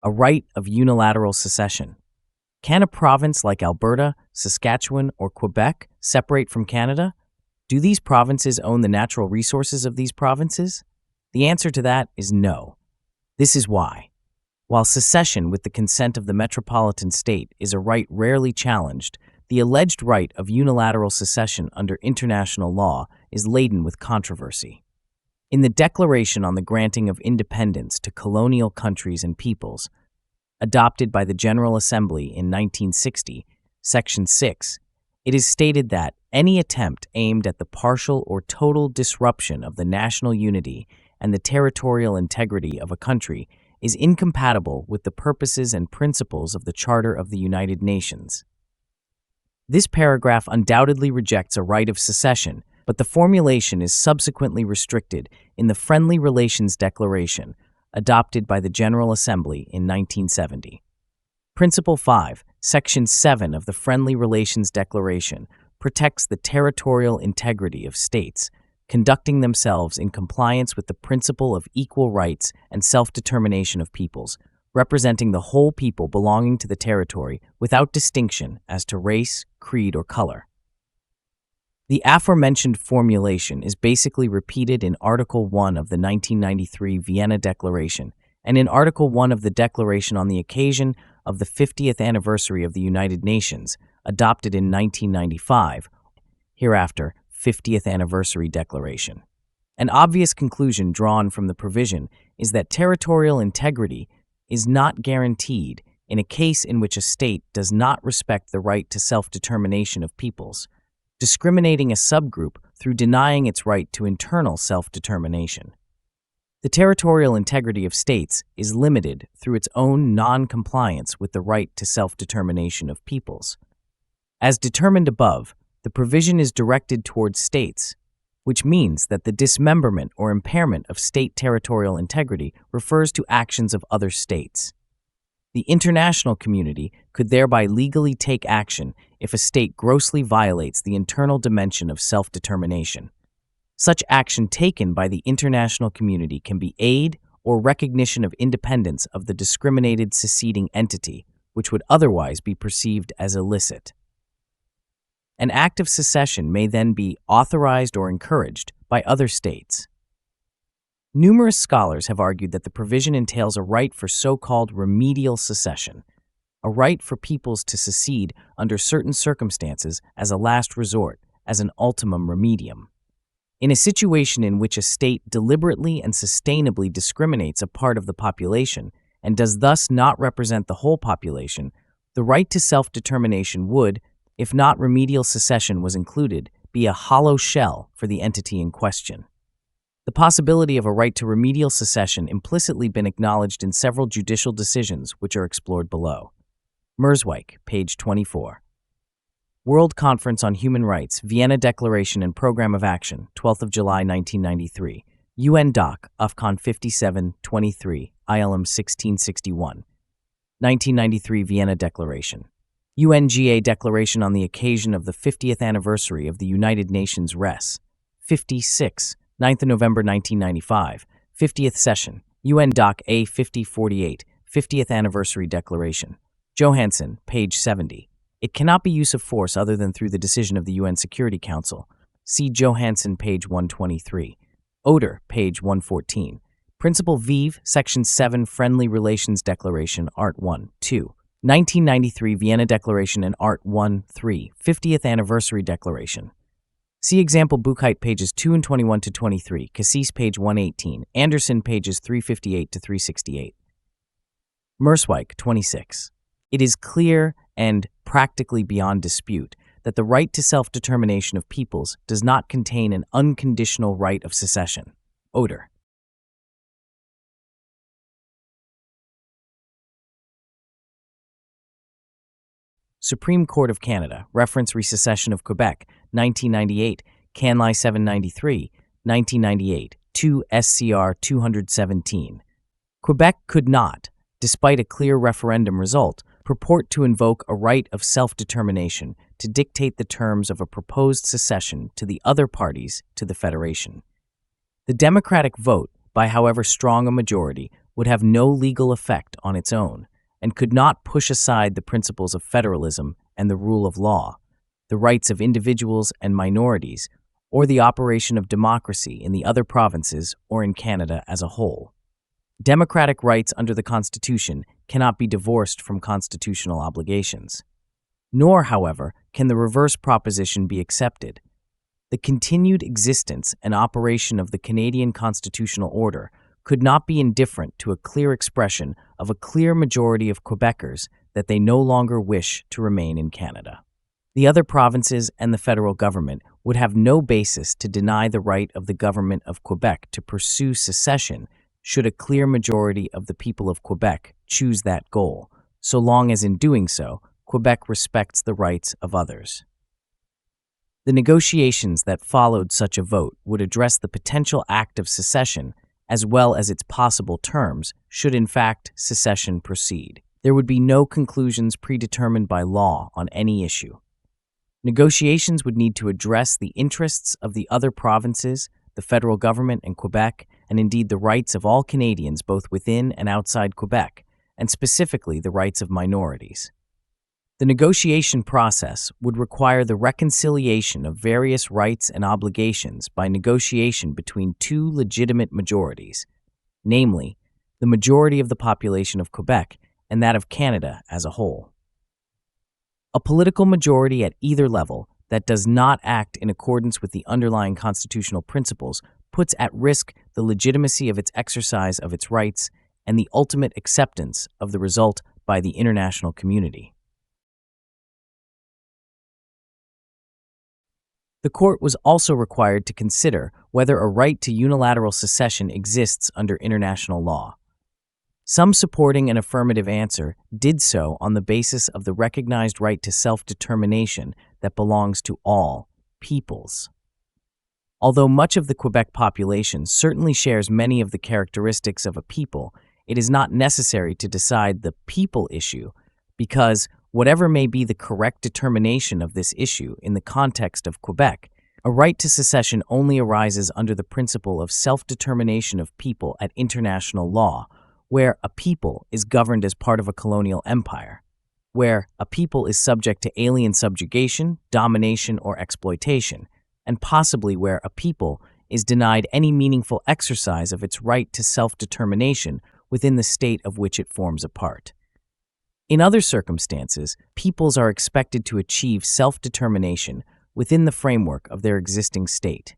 A right of unilateral secession. Can a province like Alberta, Saskatchewan, or Quebec separate from Canada? Do these provinces own the natural resources of these provinces? The answer to that is no. This is why. While secession with the consent of the metropolitan state is a right rarely challenged, the alleged right of unilateral secession under international law is laden with controversy. In the Declaration on the Granting of Independence to Colonial Countries and Peoples, adopted by the General Assembly in 1960, Section 6, it is stated that any attempt aimed at the partial or total disruption of the national unity and the territorial integrity of a country is incompatible with the purposes and principles of the Charter of the United Nations. This paragraph undoubtedly rejects a right of secession, but the formulation is subsequently restricted in the Friendly Relations Declaration, adopted by the General Assembly in 1970. Principle 5, Section 7 of the Friendly Relations Declaration protects the territorial integrity of states, conducting themselves in compliance with the principle of equal rights and self-determination of peoples, representing the whole people belonging to the territory without distinction as to race, creed, or color. The aforementioned formulation is basically repeated in Article 1 of the 1993 Vienna Declaration and in Article 1 of the Declaration on the occasion of the 50th anniversary of the United Nations, adopted in 1995, hereafter 50th Anniversary Declaration. An obvious conclusion drawn from the provision is that territorial integrity is not guaranteed in a case in which a state does not respect the right to self-determination of peoples, discriminating a subgroup through denying its right to internal self-determination. The territorial integrity of states is limited through its own non-compliance with the right to self-determination of peoples. As determined above, the provision is directed towards states, which means that the dismemberment or impairment of state territorial integrity refers to actions of other states. The international community could thereby legally take action if a state grossly violates the internal dimension of self-determination. Such action taken by the international community can be aid or recognition of independence of the discriminated seceding entity, which would otherwise be perceived as illicit. An act of secession may then be authorized or encouraged by other states. Numerous scholars have argued that the provision entails a right for so-called remedial secession, a right for peoples to secede under certain circumstances as a last resort, as an ultimum remedium. In a situation in which a state deliberately and sustainably discriminates a part of the population and does thus not represent the whole population, the right to self-determination would, if not remedial secession was included, be a hollow shell for the entity in question. The possibility of a right to remedial secession implicitly been acknowledged in several judicial decisions which are explored below. Merzweig, page 24. World Conference on Human Rights, Vienna Declaration and Program of Action, 12th of July 1993. UN Doc, UFCON 57-23, ILM 1661. 1993 Vienna Declaration. UNGA Declaration on the occasion of the 50th anniversary of the United Nations Res. 56, 9th of November 1995, 50th Session, UN Doc A 5048, 50th Anniversary Declaration. Johansson, page 70. It cannot be use of force other than through the decision of the UN Security Council. See Johansson, page 123. Oder, page 114. Principle Vive, Section 7 Friendly Relations Declaration, Art 1, 2. 1993 Vienna Declaration and Art 1, 3, 50th Anniversary Declaration. See example Buchheit pages 2 and 21 to 23, Cassis page 118, Anderson pages 358 to 368. Merzweig, 26. It is clear and practically beyond dispute that the right to self-determination of peoples does not contain an unconditional right of secession. Oder. Supreme Court of Canada, reference Resecession of Quebec, 1998, Canli 793, 1998, 2 SCR 217. Quebec could not, despite a clear referendum result, purport to invoke a right of self-determination to dictate the terms of a proposed secession to the other parties to the Federation. The Democratic vote, by however strong a majority, would have no legal effect on its own and could not push aside the principles of federalism and the rule of law, the rights of individuals and minorities, or the operation of democracy in the other provinces or in Canada as a whole. Democratic rights under the Constitution cannot be divorced from constitutional obligations. Nor, however, can the reverse proposition be accepted. The continued existence and operation of the Canadian constitutional order could not be indifferent to a clear expression of a clear majority of Quebecers that they no longer wish to remain in Canada. The other provinces and the federal government would have no basis to deny the right of the government of Quebec to pursue secession should a clear majority of the people of Quebec choose that goal, so long as in doing so, Quebec respects the rights of others. The negotiations that followed such a vote would address the potential act of secession as well as its possible terms should in fact secession proceed. There would be no conclusions predetermined by law on any issue. Negotiations would need to address the interests of the other provinces, the federal government and Quebec, and indeed the rights of all Canadians both within and outside Quebec, and specifically the rights of minorities. The negotiation process would require the reconciliation of various rights and obligations by negotiation between two legitimate majorities, namely, the majority of the population of Quebec and that of Canada as a whole. A political majority at either level that does not act in accordance with the underlying constitutional principles puts at risk the legitimacy of its exercise of its rights and the ultimate acceptance of the result by the international community. The court was also required to consider whether a right to unilateral secession exists under international law. Some supporting an affirmative answer did so on the basis of the recognized right to self-determination that belongs to all peoples. Although much of the Quebec population certainly shares many of the characteristics of a people, it is not necessary to decide the people issue because, whatever may be the correct determination of this issue in the context of Quebec, a right to secession only arises under the principle of self-determination of people at international law, where a people is governed as part of a colonial empire, where a people is subject to alien subjugation, domination, or exploitation, and possibly where a people is denied any meaningful exercise of its right to self-determination within the state of which it forms a part. In other circumstances, peoples are expected to achieve self-determination within the framework of their existing state.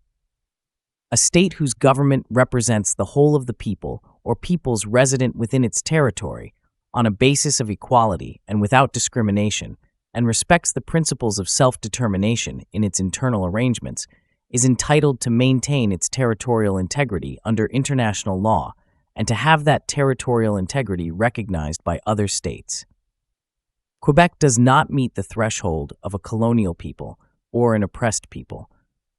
A state whose government represents the whole of the people or peoples resident within its territory on a basis of equality and without discrimination, and respects the principles of self-determination in its internal arrangements, is entitled to maintain its territorial integrity under international law and to have that territorial integrity recognized by other states. Quebec does not meet the threshold of a colonial people or an oppressed people,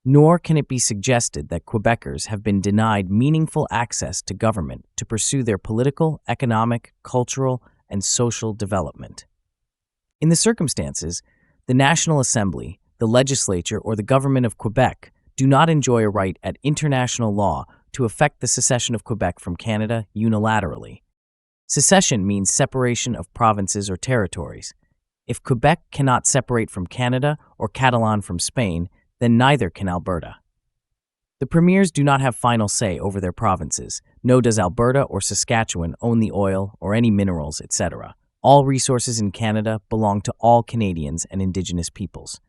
nor can it be suggested that Quebecers have been denied meaningful access to government to pursue their political, economic, cultural, and social development. In the circumstances, the National Assembly, the legislature, or the government of Quebec do not enjoy a right at international law to effect the secession of Quebec from Canada unilaterally. Secession means separation of provinces or territories. If Quebec cannot separate from Canada or Catalan from Spain, then neither can Alberta. The premiers do not have final say over their provinces, nor does Alberta or Saskatchewan own the oil or any minerals, etc. All resources in Canada belong to all Canadians and Indigenous peoples.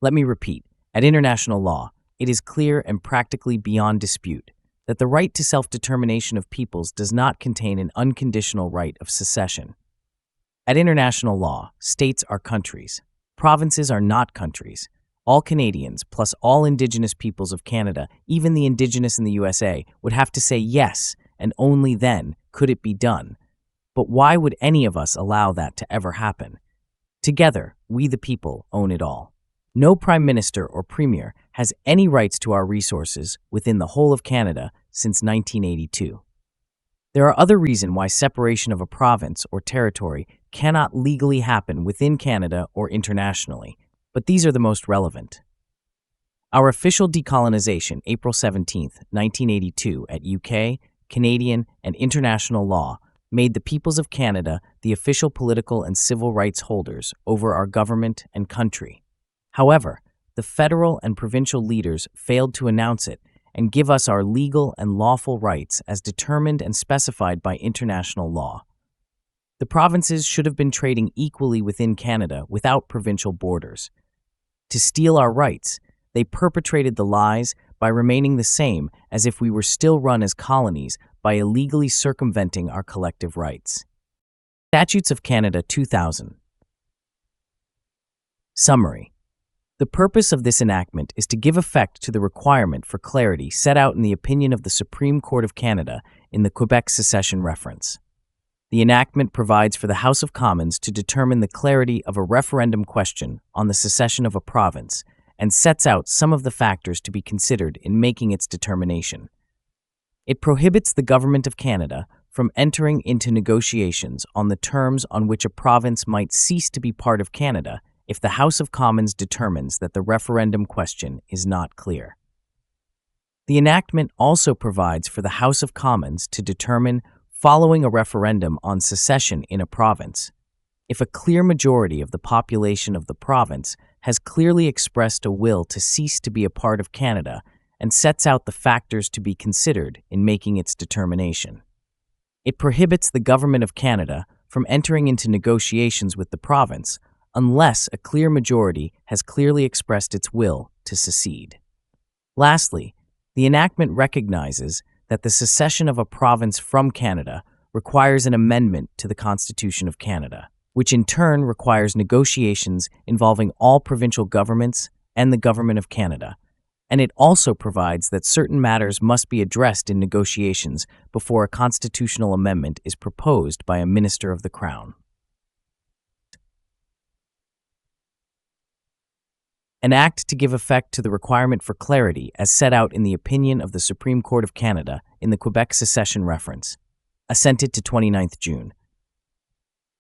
Let me repeat, at international law, it is clear and practically beyond dispute that the right to self-determination of peoples does not contain an unconditional right of secession. At international law, states are countries. Provinces are not countries. All Canadians, plus all Indigenous peoples of Canada, even the Indigenous in the USA, would have to say yes, and only then could it be done. But why would any of us allow that to ever happen? Together, we the people own it all. No Prime Minister or Premier has any rights to our resources within the whole of Canada since 1982. There are other reasons why separation of a province or territory cannot legally happen within Canada or internationally, but these are the most relevant. Our official decolonization, April 17, 1982, at UK, Canadian, and international law made the peoples of Canada the official political and civil rights holders over our government and country. However, the federal and provincial leaders failed to announce it and give us our legal and lawful rights as determined and specified by international law. The provinces should have been trading equally within Canada without provincial borders. To steal our rights, they perpetrated the lies by remaining the same as if we were still run as colonies by illegally circumventing our collective rights. Statutes of Canada 2000. Summary. The purpose of this enactment is to give effect to the requirement for clarity set out in the opinion of the Supreme Court of Canada in the Quebec Secession reference. The enactment provides for the House of Commons to determine the clarity of a referendum question on the secession of a province and sets out some of the factors to be considered in making its determination. It prohibits the Government of Canada from entering into negotiations on the terms on which a province might cease to be part of Canada if the House of Commons determines that the referendum question is not clear. The enactment also provides for the House of Commons to determine, following a referendum on secession in a province, if a clear majority of the population of the province has clearly expressed a will to cease to be a part of Canada and sets out the factors to be considered in making its determination. It prohibits the Government of Canada from entering into negotiations with the province unless a clear majority has clearly expressed its will to secede. Lastly, the enactment recognizes that the secession of a province from Canada requires an amendment to the Constitution of Canada, which in turn requires negotiations involving all provincial governments and the Government of Canada, and it also provides that certain matters must be addressed in negotiations before a constitutional amendment is proposed by a Minister of the Crown. An act to give effect to the requirement for clarity as set out in the opinion of the Supreme Court of Canada in the Quebec Secession reference, assented to 29th June.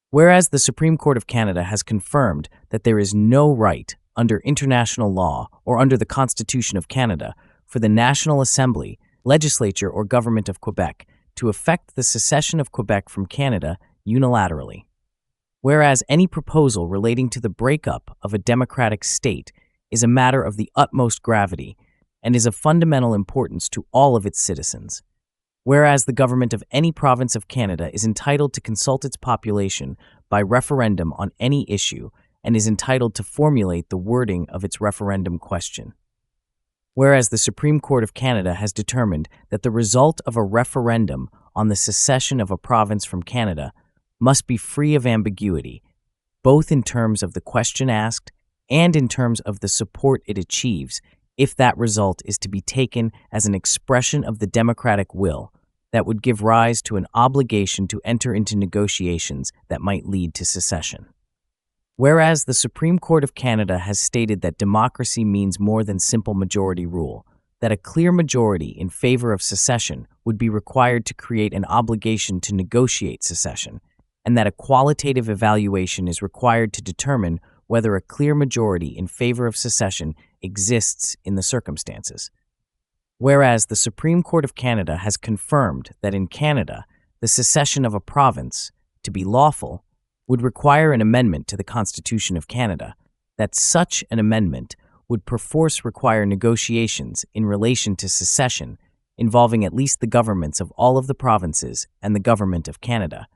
Whereas the Supreme Court of Canada has confirmed that there is no right under international law or under the Constitution of Canada for the National Assembly, Legislature, or Government of Quebec to effect the secession of Quebec from Canada unilaterally. Whereas any proposal relating to the breakup of a democratic state is a matter of the utmost gravity and is of fundamental importance to all of its citizens. Whereas the government of any province of Canada is entitled to consult its population by referendum on any issue and is entitled to formulate the wording of its referendum question. Whereas the Supreme Court of Canada has determined that the result of a referendum on the secession of a province from Canada must be free of ambiguity, both in terms of the question asked and in terms of the support it achieves, if that result is to be taken as an expression of the democratic will that would give rise to an obligation to enter into negotiations that might lead to secession. Whereas the Supreme Court of Canada has stated that democracy means more than simple majority rule, that a clear majority in favor of secession would be required to create an obligation to negotiate secession, and that a qualitative evaluation is required to determine whether a clear majority in favor of secession exists in the circumstances. Whereas the Supreme Court of Canada has confirmed that in Canada, the secession of a province, to be lawful, would require an amendment to the Constitution of Canada, that such an amendment would perforce require negotiations in relation to secession involving at least the governments of all of the provinces and the Government of Canada,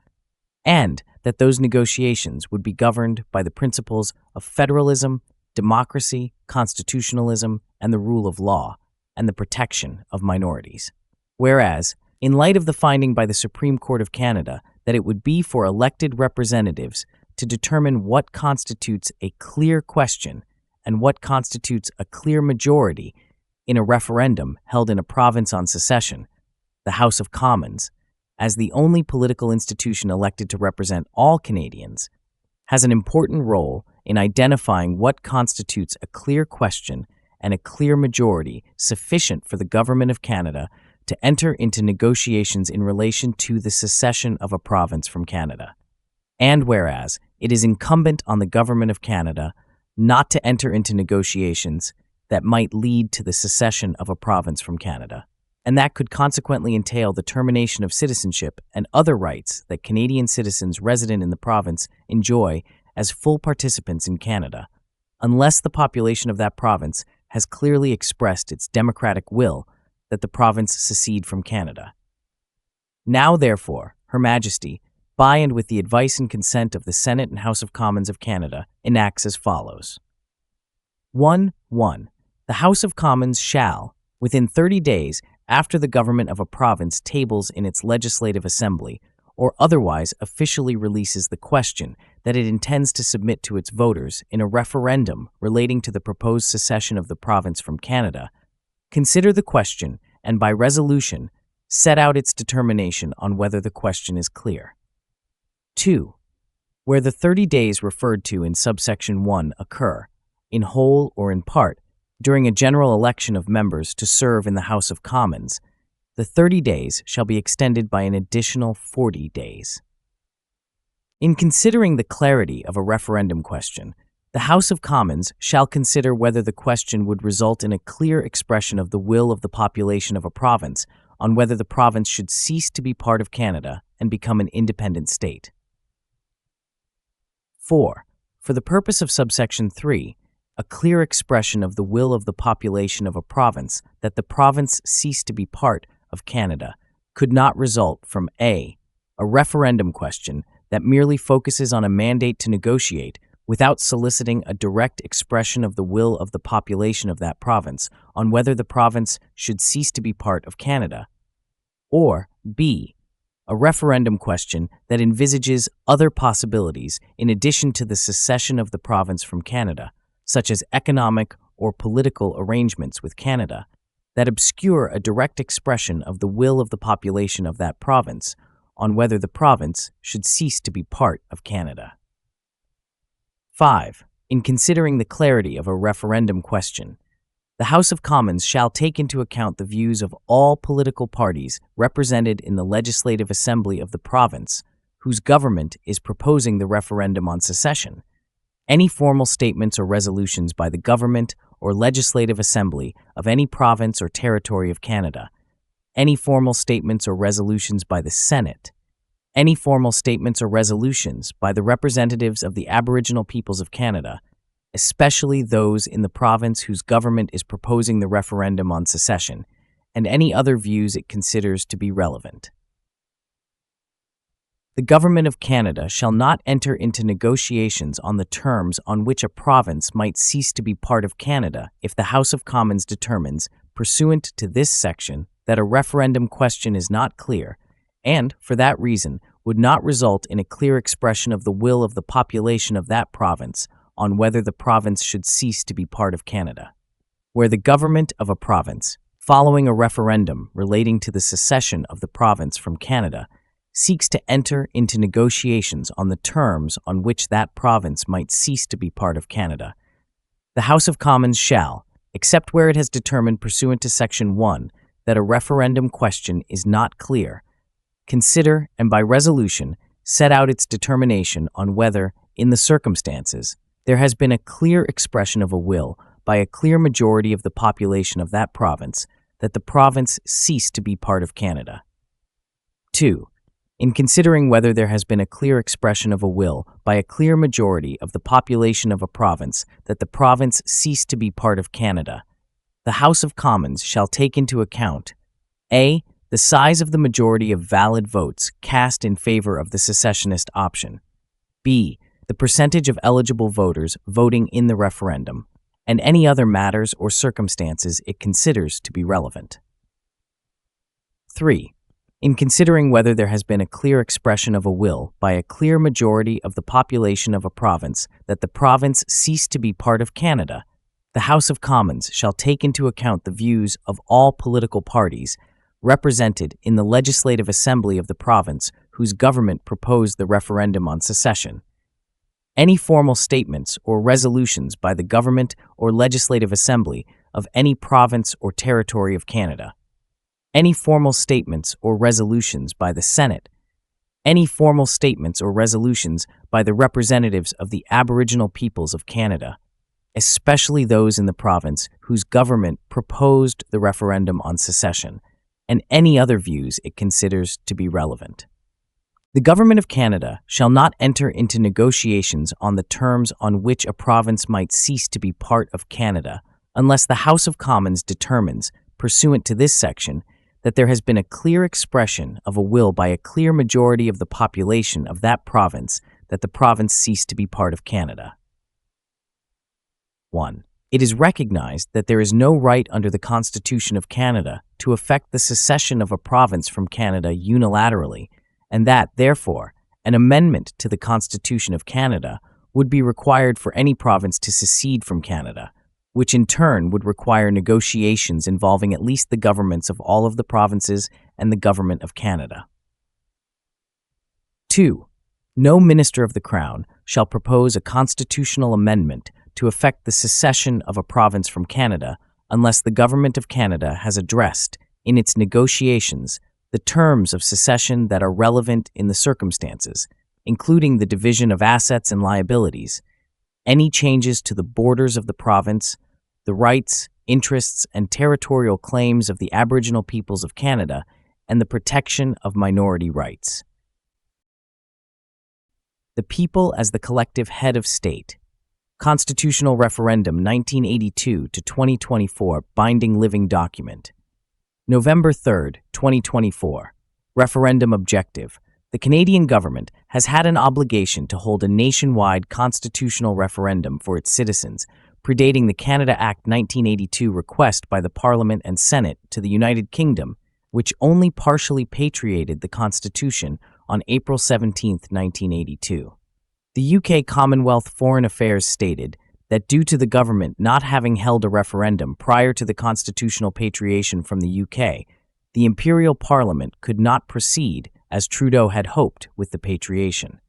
and that those negotiations would be governed by the principles of federalism, democracy, constitutionalism, and the rule of law, and the protection of minorities. Whereas, in light of the finding by the Supreme Court of Canada that it would be for elected representatives to determine what constitutes a clear question and what constitutes a clear majority in a referendum held in a province on secession, the House of Commons, as the only political institution elected to represent all Canadians, has an important role in identifying what constitutes a clear question and a clear majority sufficient for the Government of Canada to enter into negotiations in relation to the secession of a province from Canada. And whereas it is incumbent on the Government of Canada not to enter into negotiations that might lead to the secession of a province from Canada. and that could consequently entail the termination of citizenship and other rights that Canadian citizens resident in the province enjoy as full participants in Canada, unless the population of that province has clearly expressed its democratic will that the province secede from Canada. Now, therefore, Her Majesty, by and with the advice and consent of the Senate and House of Commons of Canada, enacts as follows. 1. The House of Commons shall, within 30 days after the government of a province tables in its legislative assembly, or otherwise officially releases the question that it intends to submit to its voters in a referendum relating to the proposed secession of the province from Canada, consider the question and by resolution set out its determination on whether the question is clear. 2. Where the 30 days referred to in subsection 1 occur, in whole or in part, during a general election of members to serve in the House of Commons, the 30 days shall be extended by an additional 40 days. In considering the clarity of a referendum question, the House of Commons shall consider whether the question would result in a clear expression of the will of the population of a province on whether the province should cease to be part of Canada and become an independent state. 4. For the purpose of subsection 3, a clear expression of the will of the population of a province that the province cease to be part of Canada could not result from a referendum question that merely focuses on a mandate to negotiate without soliciting a direct expression of the will of the population of that province on whether the province should cease to be part of Canada, or b. a referendum question that envisages other possibilities in addition to the secession of the province from Canada, such as economic or political arrangements with Canada, that obscure a direct expression of the will of the population of that province on whether the province should cease to be part of Canada. 5. In considering the clarity of a referendum question, the House of Commons shall take into account the views of all political parties represented in the Legislative Assembly of the province whose government is proposing the referendum on secession, any formal statements or resolutions by the government or Legislative Assembly of any province or territory of Canada, any formal statements or resolutions by the Senate, any formal statements or resolutions by the representatives of the Aboriginal peoples of Canada, especially those in the province whose government is proposing the referendum on secession, and any other views it considers to be relevant. The Government of Canada shall not enter into negotiations on the terms on which a province might cease to be part of Canada if the House of Commons determines, pursuant to this section, that a referendum question is not clear, and, for that reason, would not result in a clear expression of the will of the population of that province on whether the province should cease to be part of Canada. Where the government of a province, following a referendum relating to the secession of the province from Canada, seeks to enter into negotiations on the terms on which that province might cease to be part of Canada, the House of Commons shall, except where it has determined pursuant to Section 1 that a referendum question is not clear, consider and by resolution set out its determination on whether, in the circumstances, there has been a clear expression of a will by a clear majority of the population of that province that the province cease to be part of Canada. 2. In considering whether there has been a clear expression of a will by a clear majority of the population of a province that the province cease to be part of Canada, the House of Commons shall take into account a. the size of the majority of valid votes cast in favor of the secessionist option, b. the percentage of eligible voters voting in the referendum, and any other matters or circumstances it considers to be relevant. 3. In considering whether there has been a clear expression of a will by a clear majority of the population of a province that the province cease to be part of Canada, the House of Commons shall take into account the views of all political parties represented in the Legislative Assembly of the province whose government proposed the referendum on secession, any formal statements or resolutions by the government or Legislative Assembly of any province or territory of Canada, any formal statements or resolutions by the Senate, any formal statements or resolutions by the representatives of the Aboriginal peoples of Canada, especially those in the province whose government proposed the referendum on secession, and any other views it considers to be relevant. The Government of Canada shall not enter into negotiations on the terms on which a province might cease to be part of Canada unless the House of Commons determines, pursuant to this section, that there has been a clear expression of a will by a clear majority of the population of that province that the province cease to be part of Canada. 1. It is recognized that there is no right under the Constitution of Canada to effect the secession of a province from Canada unilaterally, and that, therefore, an amendment to the Constitution of Canada would be required for any province to secede from Canada, which in turn would require negotiations involving at least the governments of all of the provinces and the Government of Canada. 2. No minister of the Crown shall propose a constitutional amendment to effect the secession of a province from Canada unless the Government of Canada has addressed, in its negotiations, the terms of secession that are relevant in the circumstances, including the division of assets and liabilities, any changes to the borders of the province, the rights, interests, and territorial claims of the Aboriginal peoples of Canada, and the protection of minority rights. The people as the collective head of state. Constitutional Referendum 1982 to 2024 Binding Living Document. November 3, 2024. Referendum Objective. The Canadian government has had an obligation to hold a nationwide constitutional referendum for its citizens, predating the Canada Act 1982 request by the Parliament and Senate to the United Kingdom, which only partially patriated the Constitution on April 17, 1982. The UK Commonwealth Foreign Affairs stated that due to the government not having held a referendum prior to the constitutional patriation from the UK, the Imperial Parliament could not proceed as Trudeau had hoped with the patriation.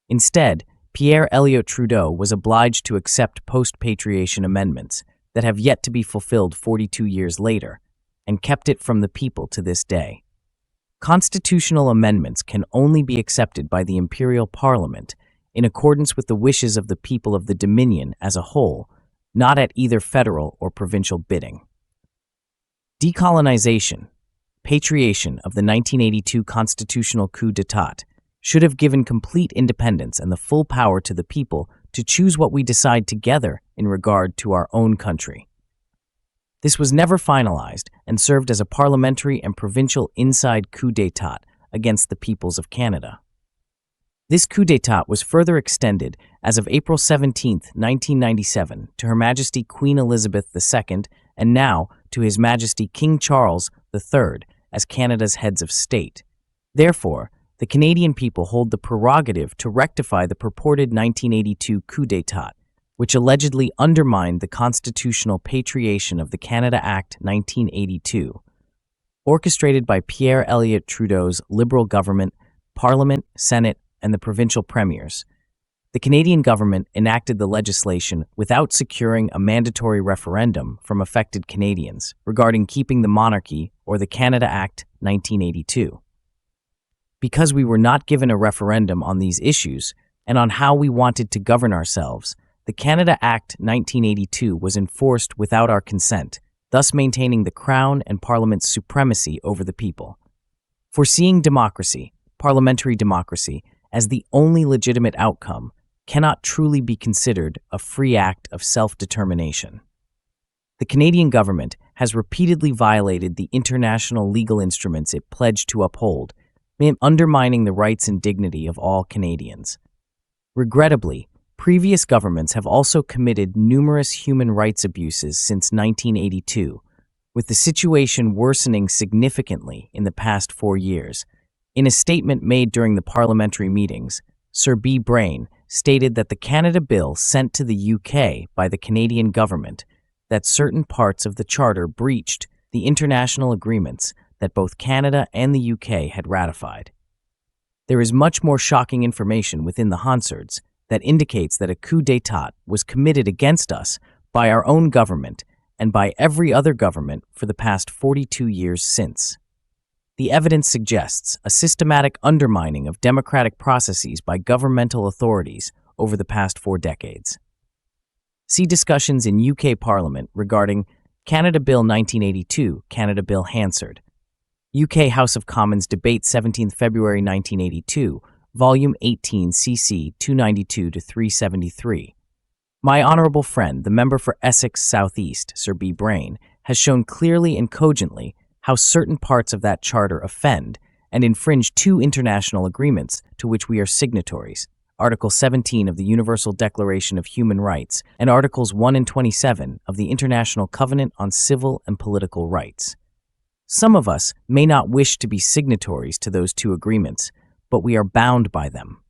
Instead, Pierre Elliott Trudeau was obliged to accept post-patriation amendments that have yet to be fulfilled 42 years later, and kept it from the people to this day. Constitutional amendments can only be accepted by the Imperial Parliament in accordance with the wishes of the people of the Dominion as a whole, not at either federal or provincial bidding. Decolonization, patriation of the 1982 constitutional coup d'état, should have given complete independence and the full power to the people to choose what we decide together in regard to our own country. This was never finalized and served as a parliamentary and provincial inside coup d'état against the peoples of Canada. This coup d'état was further extended as of April 17, 1997, to Her Majesty Queen Elizabeth II and now to His Majesty King Charles III as Canada's heads of state. Therefore, the Canadian people hold the prerogative to rectify the purported 1982 coup d'état, which allegedly undermined the constitutional patriation of the Canada Act 1982, orchestrated by Pierre Elliott Trudeau's Liberal government, Parliament, Senate, and the provincial premiers. The Canadian government enacted the legislation without securing a mandatory referendum from affected Canadians regarding keeping the monarchy or the Canada Act 1982. Because we were not given a referendum on these issues and on how we wanted to govern ourselves, the Canada Act 1982 was enforced without our consent, thus maintaining the Crown and Parliament's supremacy over the people. Foreseeing democracy, parliamentary democracy, as the only legitimate outcome, cannot truly be considered a free act of self-determination. The Canadian government has repeatedly violated the international legal instruments it pledged to uphold, undermining the rights and dignity of all Canadians. Regrettably, previous governments have also committed numerous human rights abuses since 1982, with the situation worsening significantly in the past 4 years. In a statement made during the parliamentary meetings, Sir B. Brain stated that the Canada Bill sent to the UK by the Canadian government, that certain parts of the Charter breached the international agreements that both Canada and the UK had ratified. There is much more shocking information within the Hansards that indicates that a coup d'état was committed against us by our own government and by every other government for the past 42 years since. The evidence suggests a systematic undermining of democratic processes by governmental authorities over the past 4 decades. See discussions in UK Parliament regarding Canada Bill 1982, Canada Bill Hansard. UK House of Commons Debate 17th February 1982, Volume 18 CC 292-373. My honourable friend, the member for Essex South East, Sir B. Brain, has shown clearly and cogently how certain parts of that charter offend and infringe two international agreements to which we are signatories, Article 17 of the Universal Declaration of Human Rights and Articles 1 and 27 of the International Covenant on Civil and Political Rights. Some of us may not wish to be signatories to those two agreements, but we are bound by them.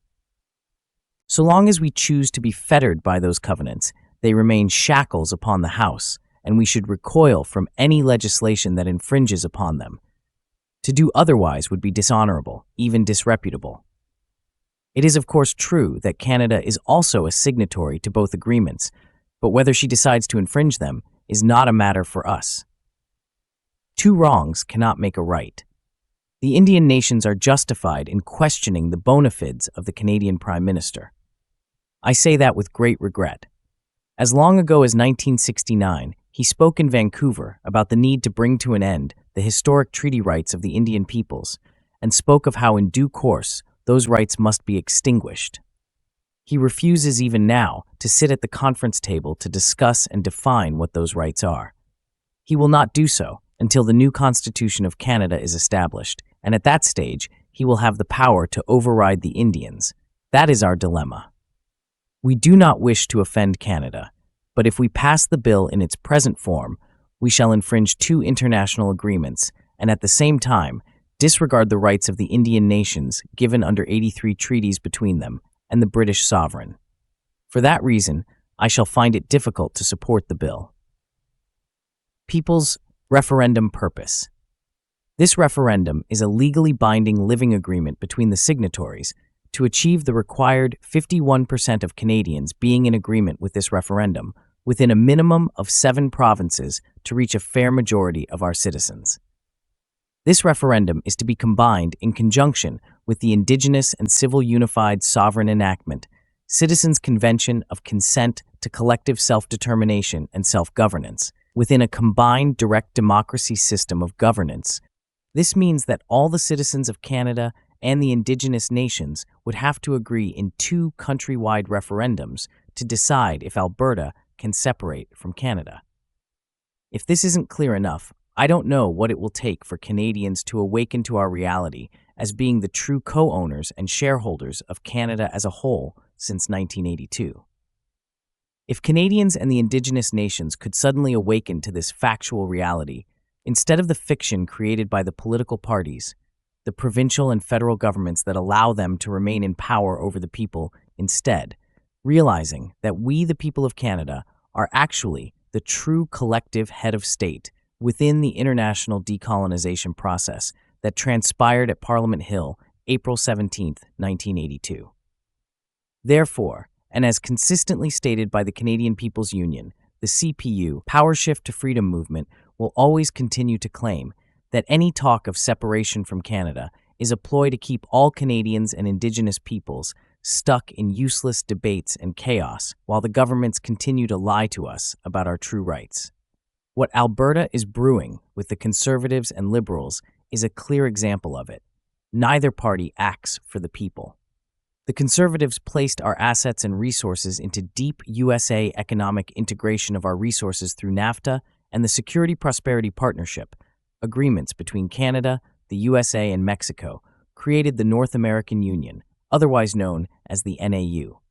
So long as we choose to be fettered by those covenants, they remain shackles upon the House, and we should recoil from any legislation that infringes upon them. To do otherwise would be dishonorable, even disreputable. It is of course true that Canada is also a signatory to both agreements, but whether she decides to infringe them is not a matter for us. Two wrongs cannot make a right. The Indian nations are justified in questioning the bona fides of the Canadian Prime Minister. I say that with great regret. As long ago as 1969, he spoke in Vancouver about the need to bring to an end the historic treaty rights of the Indian peoples, and spoke of how in due course those rights must be extinguished. He refuses even now to sit at the conference table to discuss and define what those rights are. He will not do so until the new Constitution of Canada is established, and at that stage he will have the power to override the Indians. That is our dilemma. We do not wish to offend Canada, but if we pass the bill in its present form, we shall infringe two international agreements and at the same time disregard the rights of the Indian nations given under 83 treaties between them and the British sovereign. For that reason, I shall find it difficult to support the bill. People's referendum purpose. This referendum is a legally binding living agreement between the signatories to achieve the required 51% of Canadians being in agreement with this referendum within a minimum of 7 provinces to reach a fair majority of our citizens. This referendum is to be combined in conjunction with the Indigenous and Civil Unified Sovereign Enactment, Citizens' Convention of Consent to Collective Self-Determination and Self-Governance, within a combined direct democracy system of governance. This means that all the citizens of Canada and the Indigenous nations would have to agree in 2 countrywide referendums to decide if Alberta can separate from Canada. If this isn't clear enough, I don't know what it will take for Canadians to awaken to our reality as being the true co-owners and shareholders of Canada as a whole since 1982. If Canadians and the Indigenous nations could suddenly awaken to this factual reality, instead of the fiction created by the political parties, the provincial and federal governments that allow them to remain in power over the people instead, realizing that we, the people of Canada, are actually the true collective head of state within the international decolonization process that transpired at Parliament Hill, April 17, 1982. Therefore, and as consistently stated by the Canadian People's Union, the CPU, Power Shift to Freedom movement, will always continue to claim that any talk of separation from Canada is a ploy to keep all Canadians and Indigenous peoples stuck in useless debates and chaos while the governments continue to lie to us about our true rights. What Alberta is brewing with the Conservatives and Liberals is a clear example of it. Neither party acts for the people. The Conservatives placed our assets and resources into deep USA economic integration of our resources through NAFTA and the Security Prosperity Partnership, agreements between Canada, the USA, and Mexico, created the North American Union, otherwise known as the NAU.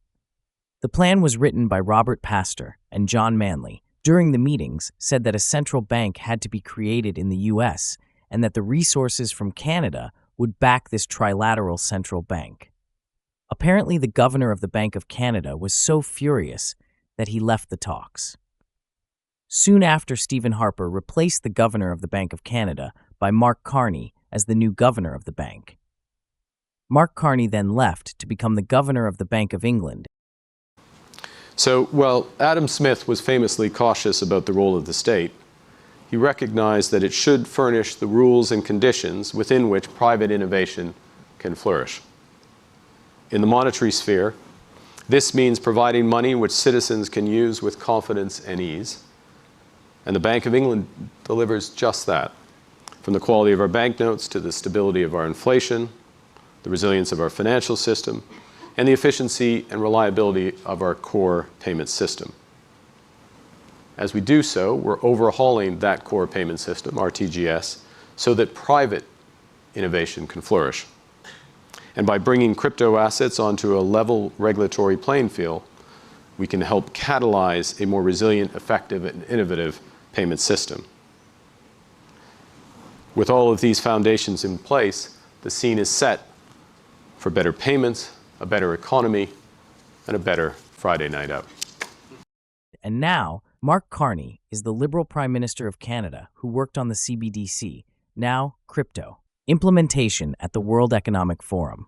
The plan was written by Robert Pastor and John Manley. During the meetings, said that a central bank had to be created in the US and that the resources from Canada would back this trilateral central bank. Apparently, the governor of the Bank of Canada was so furious that he left the talks. Soon after, Stephen Harper replaced the governor of the Bank of Canada by Mark Carney as the new governor of the bank. Mark Carney then left to become the governor of the Bank of England. So, while Adam Smith was famously cautious about the role of the state, he recognized that it should furnish the rules and conditions within which private innovation can flourish. In the monetary sphere, this means providing money which citizens can use with confidence and ease. And the Bank of England delivers just that. from the quality of our banknotes to the stability of our inflation, the resilience of our financial system, and the efficiency and reliability of our core payment system. As we do so, we're overhauling that core payment system, RTGS, so that private innovation can flourish. And by bringing crypto assets onto a level regulatory playing field, we can help catalyze a more resilient, effective, and innovative payment system. With all of these foundations in place, the scene is set for better payments, a better economy, and a better Friday night out. And now, Mark Carney is the Liberal Prime Minister of Canada who worked on the CBDC, now crypto, implementation at the World Economic Forum.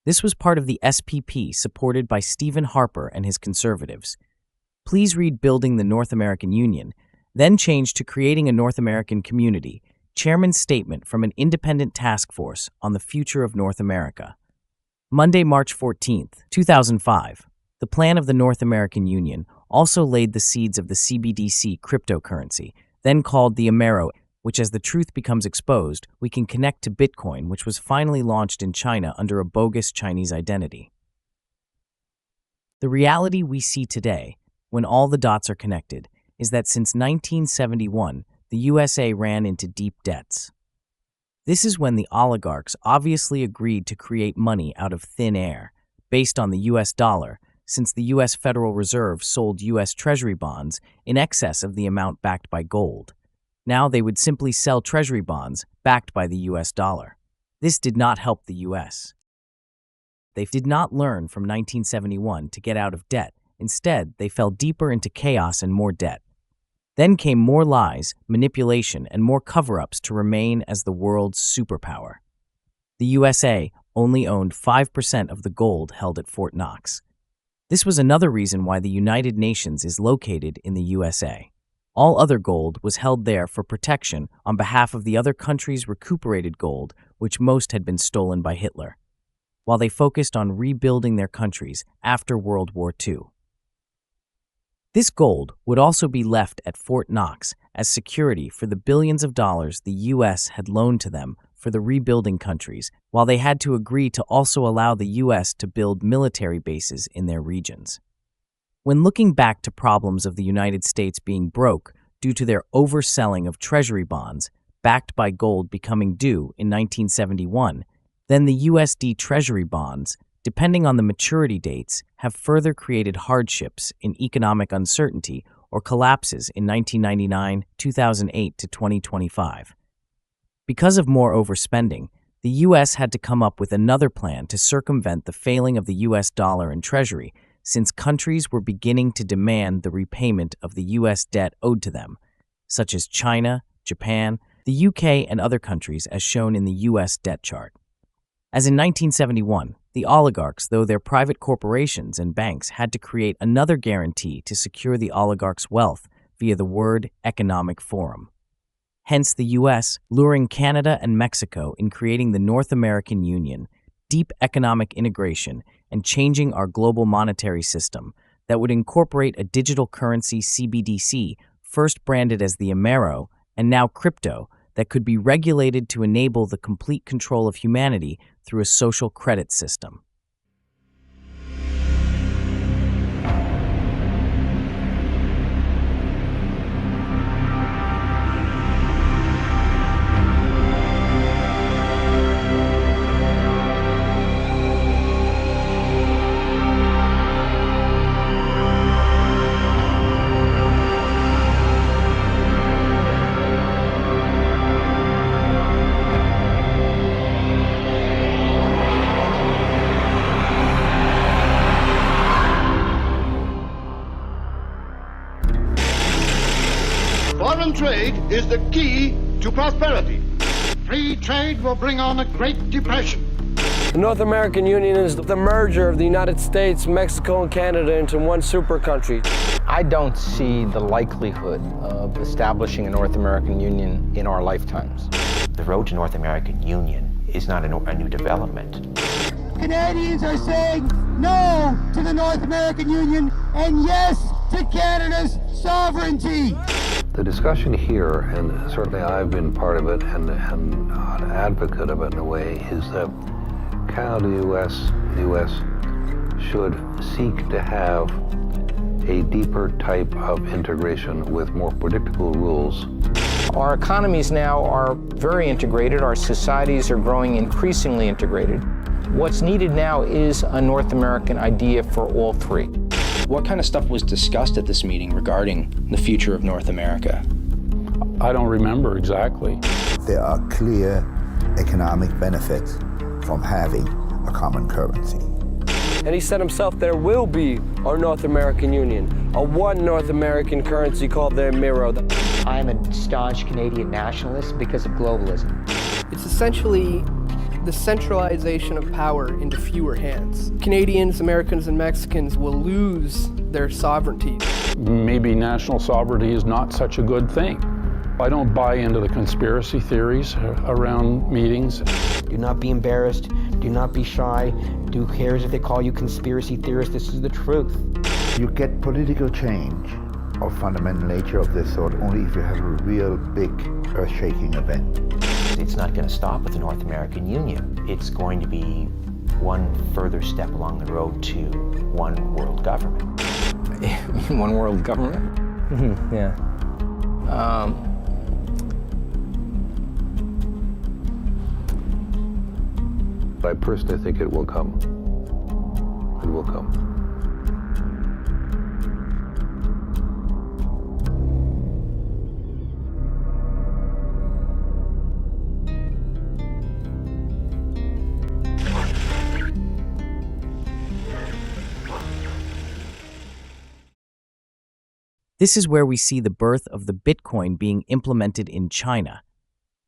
This was part of the SPP supported by Stephen Harper and his Conservatives. Please read Building the North American Union, then change to Creating a North American Community, Chairman's Statement from an Independent Task Force on the Future of North America. Monday, March 14, 2005. The plan of the North American Union also laid the seeds of the CBDC cryptocurrency, then called the Amero, which, as the truth becomes exposed, we can connect to Bitcoin, which was finally launched in China under a bogus Chinese identity. The reality we see today, when all the dots are connected, is that since 1971, the USA ran into deep debts. This is when the oligarchs obviously agreed to create money out of thin air, based on the US dollar, since the US Federal Reserve sold US Treasury bonds in excess of the amount backed by gold. Now they would simply sell Treasury bonds backed by the US dollar. This did not help the US. They did not learn from 1971 to get out of debt. Instead, they fell deeper into chaos and more debt. Then came more lies, manipulation, and more cover-ups to remain as the world's superpower. The USA only owned 5% of the gold held at Fort Knox. This was another reason why the United Nations is located in the USA. All other gold was held there for protection on behalf of the other countries' recuperated gold, which most had been stolen by Hitler, while they focused on rebuilding their countries after World War II. This gold would also be left at Fort Knox as security for the billions of dollars the U.S. had loaned to them for the rebuilding countries, while they had to agree to also allow the U.S. to build military bases in their regions. When looking back to problems of the United States being broke due to their overselling of treasury bonds backed by gold becoming due in 1971, then the USD treasury bonds, depending on the maturity dates, have further created hardships in economic uncertainty or collapses in 1999, 2008 to 2025. Because of more overspending, the U.S. had to come up with another plan to circumvent the failing of the U.S. dollar and treasury, since countries were beginning to demand the repayment of the U.S. debt owed to them, such as China, Japan, the U.K., and other countries as shown in the U.S. debt chart. As in 1971, the oligarchs, though their private corporations and banks, had to create another guarantee to secure the oligarchs' wealth via the World Economic Forum. Hence the U.S. luring Canada and Mexico in creating the North American Union, deep economic integration, and changing our global monetary system that would incorporate a digital currency CBDC, first branded as the Amero and now crypto, that could be regulated to enable the complete control of humanity through a social credit system. Foreign trade is the key to prosperity. Free trade will bring on a Great Depression. The North American Union is the merger of the United States, Mexico, and Canada into one super country. I don't see the likelihood of establishing a North American Union in our lifetimes. The road to North American Union is not a new development. Canadians are saying no to the North American Union and yes to Canada's sovereignty. The discussion here, and certainly I've been part of it and an advocate of it in a way, is that Canada, the US should seek to have a deeper type of integration with more predictable rules. Our economies now are very integrated. Our societies are growing increasingly integrated. What's needed now is a North American idea for all three. What kind of stuff was discussed at this meeting regarding the future of North America? I don't remember exactly. There are clear economic benefits from having a common currency. And he said himself there will be our North American Union, a one North American currency called the Miro. I am a staunch Canadian nationalist because of globalism. It's essentially the centralization of power into fewer hands. Canadians, Americans, and Mexicans will lose their sovereignty. Maybe national sovereignty is not such a good thing. I don't buy into the conspiracy theories around meetings. Do not be embarrassed. Do not be shy. Who cares if they call you conspiracy theorists? This is the truth. You get political change of fundamental nature of this sort only if you have a real big earth-shaking event. It's not going to stop with the North American Union. It's going to be one further step along the road to one world government. One world government? Mm-hmm, yeah. I personally think it will come. It will come. This is where we see the birth of the Bitcoin being implemented in China.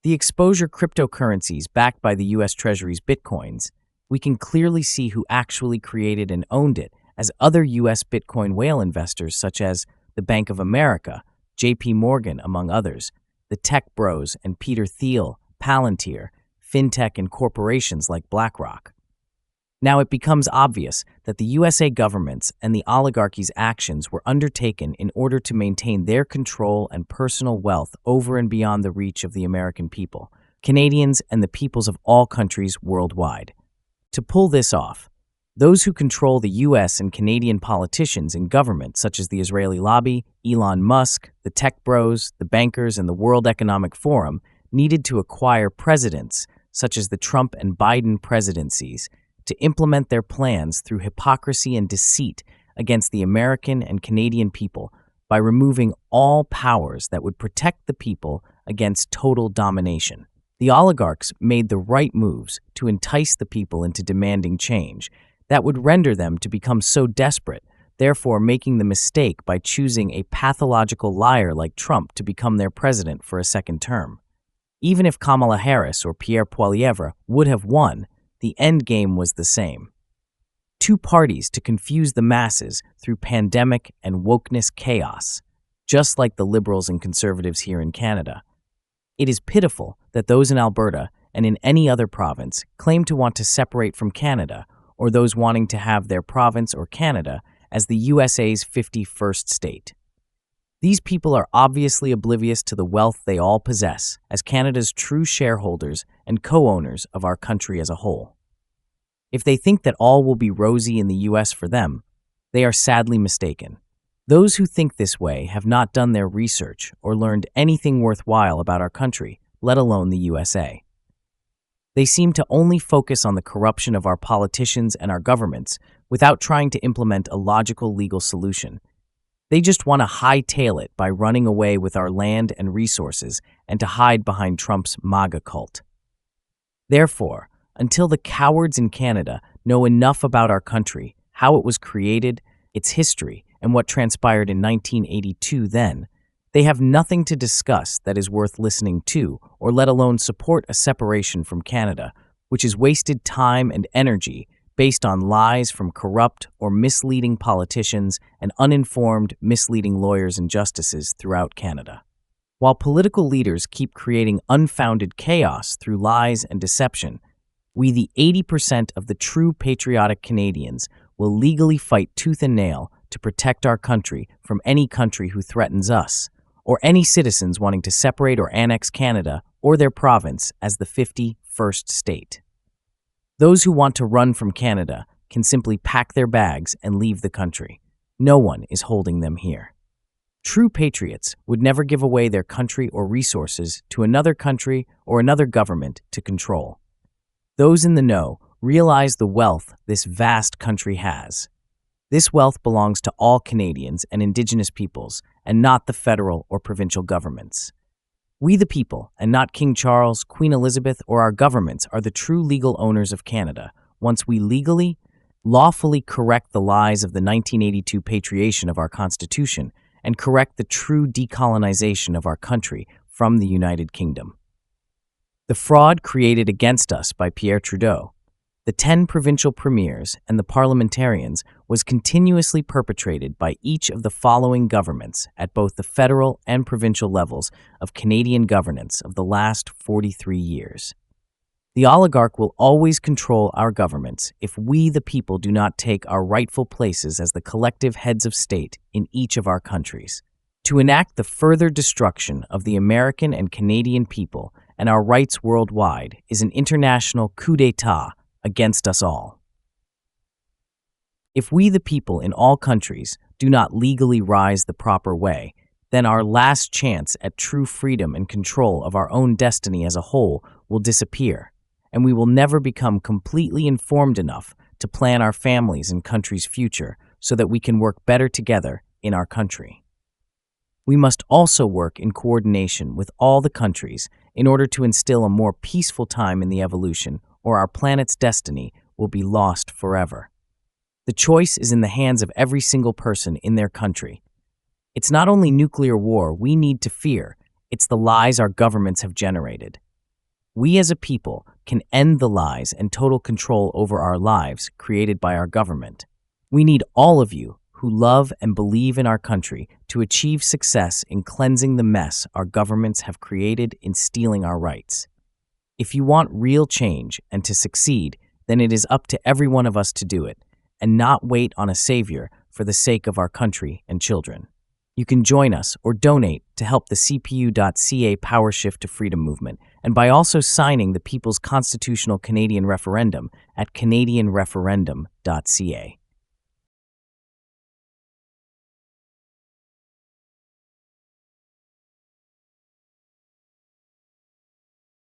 The exposure cryptocurrencies backed by the US Treasury's Bitcoins, we can clearly see who actually created and owned it as other US Bitcoin whale investors such as the Bank of America, JP Morgan, among others, the tech bros and Peter Thiel, Palantir, fintech and corporations like BlackRock. Now it becomes obvious that the USA government's and the oligarchy's actions were undertaken in order to maintain their control and personal wealth over and beyond the reach of the American people, Canadians, and the peoples of all countries worldwide. To pull this off, those who control the US and Canadian politicians and government, such as the Israeli lobby, Elon Musk, the tech bros, the bankers, and the World Economic Forum, needed to acquire presidents, such as the Trump and Biden presidencies, to implement their plans through hypocrisy and deceit against the American and Canadian people by removing all powers that would protect the people against total domination. The oligarchs made the right moves to entice the people into demanding change that would render them to become so desperate, therefore making the mistake by choosing a pathological liar like Trump to become their president for a second term. Even if Kamala Harris or Pierre Poilievre would have won, the end game was the same. Two parties to confuse the masses through pandemic and wokeness chaos, just like the liberals and conservatives here in Canada. It is pitiful that those in Alberta and in any other province claim to want to separate from Canada, or those wanting to have their province or Canada as the USA's 51st state. These people are obviously oblivious to the wealth they all possess as Canada's true shareholders and co-owners of our country as a whole. If they think that all will be rosy in the US for them, they are sadly mistaken. Those who think this way have not done their research or learned anything worthwhile about our country, let alone the USA. They seem to only focus on the corruption of our politicians and our governments without trying to implement a logical legal solution. They just want to hightail it by running away with our land and resources and to hide behind Trump's MAGA cult. Therefore, until the cowards in Canada know enough about our country, how it was created, its history, and what transpired in 1982 then, they have nothing to discuss that is worth listening to, or let alone support a separation from Canada, which is wasted time and energy based on lies from corrupt or misleading politicians and uninformed, misleading lawyers and justices throughout Canada. While political leaders keep creating unfounded chaos through lies and deception, we, the 80% of the true patriotic Canadians, will legally fight tooth and nail to protect our country from any country who threatens us, or any citizens wanting to separate or annex Canada or their province as the 51st state. Those who want to run from Canada can simply pack their bags and leave the country. No one is holding them here. True patriots would never give away their country or resources to another country or another government to control. Those in the know realize the wealth this vast country has. This wealth belongs to all Canadians and Indigenous peoples, and not the federal or provincial governments. We the people, and not King Charles, Queen Elizabeth, or our governments, are the true legal owners of Canada, once we legally, lawfully correct the lies of the 1982 patriation of our Constitution and correct the true decolonization of our country from the United Kingdom. The fraud created against us by Pierre Trudeau, the 10 provincial premiers, and the parliamentarians was continuously perpetrated by each of the following governments at both the federal and provincial levels of Canadian governance of the last 43 years. The oligarch will always control our governments if we, the people, do not take our rightful places as the collective heads of state in each of our countries. To enact the further destruction of the American and Canadian people and our rights worldwide is an international coup d'etat against us all. If we, the people in all countries, do not legally rise the proper way, then our last chance at true freedom and control of our own destiny as a whole will disappear, and we will never become completely informed enough to plan our families' and country's future so that we can work better together in our country. We must also work in coordination with all the countries in order to instill a more peaceful time in the evolution, or our planet's destiny will be lost forever. The choice is in the hands of every single person in their country. It's not only nuclear war we need to fear, it's the lies our governments have generated. We as a people can end the lies and total control over our lives created by our government. We need all of you who love and believe in our country to achieve success in cleansing the mess our governments have created in stealing our rights. If you want real change and to succeed, then it is up to every one of us to do it, and not wait on a savior for the sake of our country and children. You can join us or donate to help the CPU.ca Power Shift to Freedom movement, and by also signing the People's Constitutional Canadian Referendum at canadianreferendum.ca.